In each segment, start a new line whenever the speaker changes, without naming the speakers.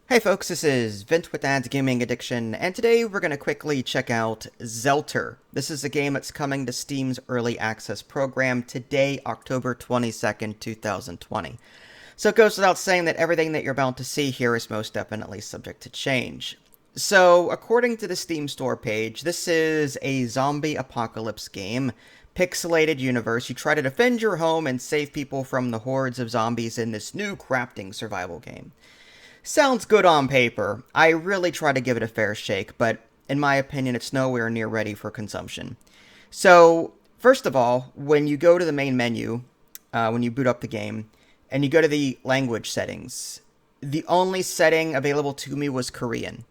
Hey folks, this is Vint with Ads Gaming Addiction, and today we're going to quickly check out Zelter. This is a game that's coming to Steam's Early Access program today, October 22nd, 2020. So it goes without saying that everything that you're about to see here is most definitely subject to change. So, according to the Steam store page, this is a zombie apocalypse game, pixelated universe. You try to defend your home and save people from the hordes of zombies in this new crafting survival game. Sounds good on paper. I really try to give it a fair shake, but in my opinion, it's nowhere near ready for consumption. So, first of all, when you go to the main menu, when you boot up the game, and you go to the language settings, the only setting available to me was Korean.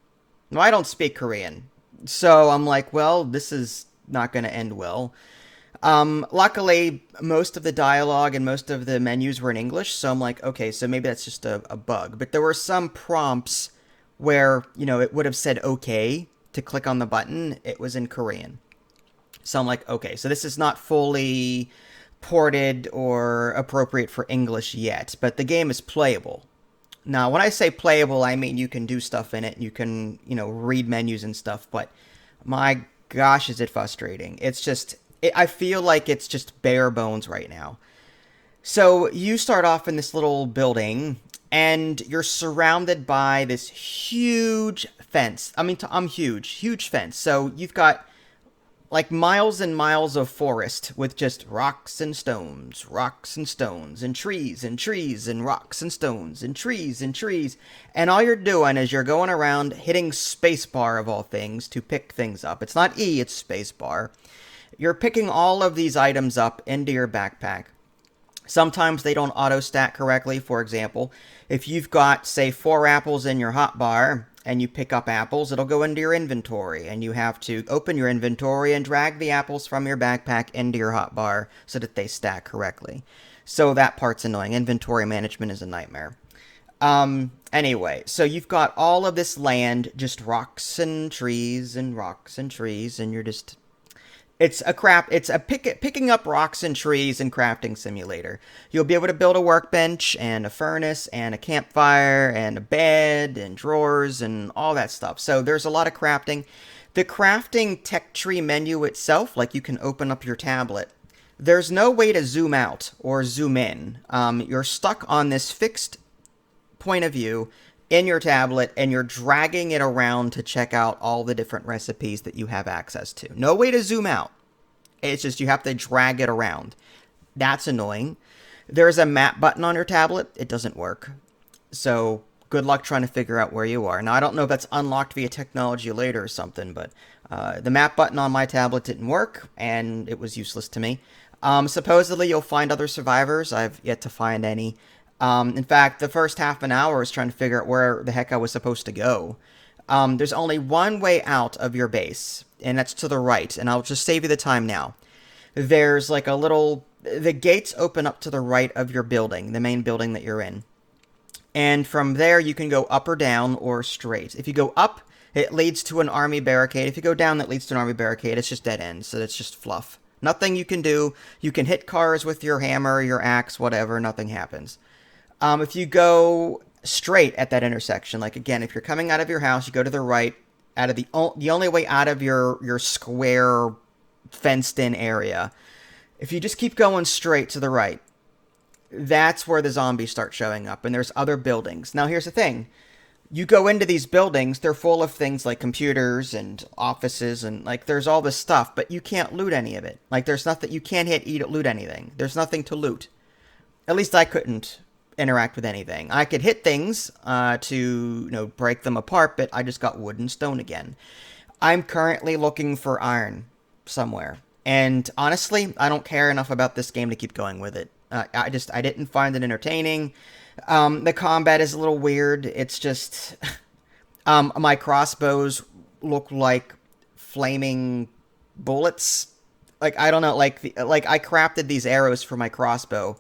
Now, I don't speak Korean, so I'm like, well, this is not going to end well. Luckily, most of the dialogue and most of the menus were in English, so I'm like, okay, so maybe that's just a bug. But there were some prompts where, it would have said okay to click on the button. It was in Korean. So I'm like, okay, so this is not fully ported or appropriate for English yet, but the game is playable. Now, when I say playable, I mean you can do stuff in it, you can, read menus and stuff, but my gosh, is it frustrating. I feel like it's just bare bones right now. So you start off in this little building, and you're surrounded by this huge fence. I mean, I'm huge fence. So you've got like miles and miles of forest with just rocks and stones, and trees and rocks and stones, and trees. And all you're doing is you're going around hitting spacebar of all things to pick things up. It's not E, it's spacebar. You're picking all of these items up into your backpack. Sometimes they don't auto-stack correctly. For example, if you've got, say, 4 apples in your hotbar and you pick up apples, it'll go into your inventory, and you have to open your inventory and drag the apples from your backpack into your hotbar so that they stack correctly. So that part's annoying. Inventory management is a nightmare. Anyway, so you've got all of this land, just rocks and trees, and you're just picking up rocks and trees and crafting simulator. You'll be able to build a workbench and a furnace and a campfire and a bed and drawers and all that stuff. So there's a lot of crafting. The crafting tech tree menu itself, like you can open up your tablet. There's no way to zoom out or zoom in. You're stuck on this fixed point of view in your tablet, and you're dragging it around to check out all the different recipes that you have access to. No way to zoom out. It's just you have to drag it around. That's annoying. There's a map button on your tablet. It doesn't work. So good luck trying to figure out where you are. Now, I don't know if that's unlocked via technology later or something, but the map button on my tablet didn't work, and it was useless to me. Supposedly, you'll find other survivors. I've yet to find any. In fact, the first half an hour was trying to figure out where the heck I was supposed to go. There's only one way out of your base, and that's to the right, and I'll just save you the time now. There's like the gates open up to the right of your building, the main building that you're in. And from there, you can go up or down or straight. If you go up, it leads to an army barricade. If you go down, that leads to an army barricade. It's just dead end, so it's just fluff. Nothing you can do. You can hit cars with your hammer, your axe, whatever, nothing happens. If you go straight at that intersection, like again, if you're coming out of your house, you go to the right, out of the only way out of your square fenced-in area. If you just keep going straight to the right, that's where the zombies start showing up, and there's other buildings. Now, here's the thing. You go into these buildings, they're full of things like computers and offices, and like there's all this stuff, but you can't loot any of it. Like there's nothing, you can't loot anything. There's nothing to loot. At least I couldn't interact with anything. I could hit things to break them apart, but I just got wood and stone again. I'm currently looking for iron somewhere, and honestly, I don't care enough about this game to keep going with it. I didn't find it entertaining. The combat is a little weird. It's just my crossbows look like flaming bullets. Like I don't know. Like I crafted these arrows for my crossbow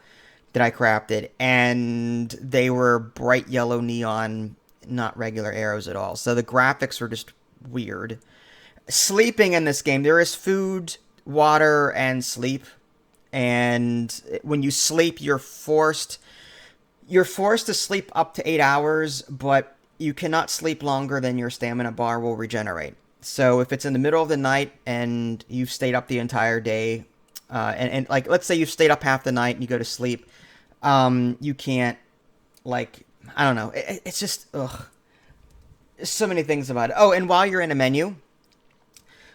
that I crafted, and they were bright yellow neon, not regular arrows at all. So the graphics are just weird. Sleeping in this game, there is food, water, and sleep. And when you sleep, you're forced to sleep up to 8 hours, but you cannot sleep longer than your stamina bar will regenerate. So if it's in the middle of the night and you've stayed up the entire day, and like let's say you've stayed up half the night and you go to sleep, you can't, like, I don't know. It's just ugh. So many things about it. Oh, and while you're in a menu,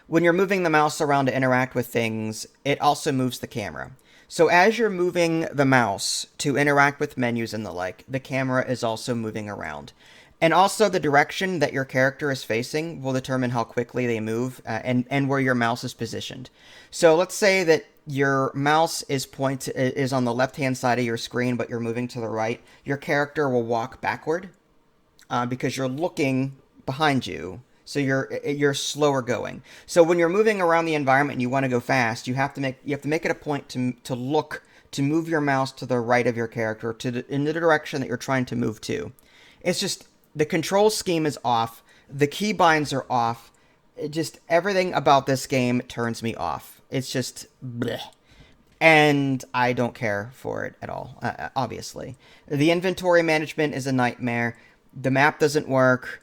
when you're moving the mouse around to interact with things, it also moves the camera. So as you're moving the mouse to interact with menus and the like, the camera is also moving around. And also the direction that your character is facing will determine how quickly they move, and where your mouse is positioned. So let's say that your mouse is on the left-hand side of your screen, but you're moving to the right. Your character will walk backward because you're looking behind you. So you're slower going. So when you're moving around the environment and you want to go fast, you have to make it a point to move your mouse to the right of your character, in the direction that you're trying to move to. It's just the control scheme is off. The keybinds are off. Everything about this game turns me off. It's just bleh. And I don't care for it at all, obviously. The inventory management is a nightmare. The map doesn't work.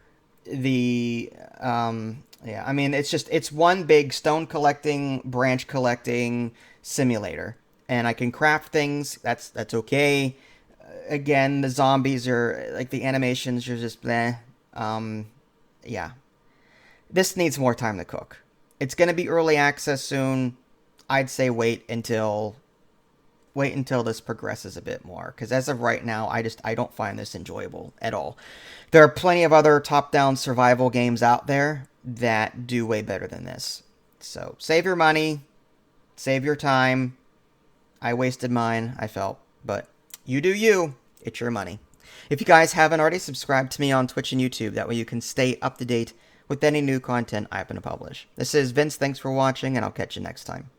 Yeah, I mean, it's one big stone collecting, branch collecting simulator. And I can craft things. That's okay. Again, the zombies are, like, the animations are just bleh. Yeah. This needs more time to cook. It's going to be early access soon. I'd say wait until this progresses a bit more, because as of right now, I don't find this enjoyable at all. There are plenty of other top-down survival games out there that do way better than this. So save your money, save your time. I wasted mine, I felt, but you do you. It's your money. If you guys haven't already, subscribed to me on Twitch and YouTube. That way you can stay up to date with any new content I happen to publish. This is Vince. Thanks for watching, and I'll catch you next time.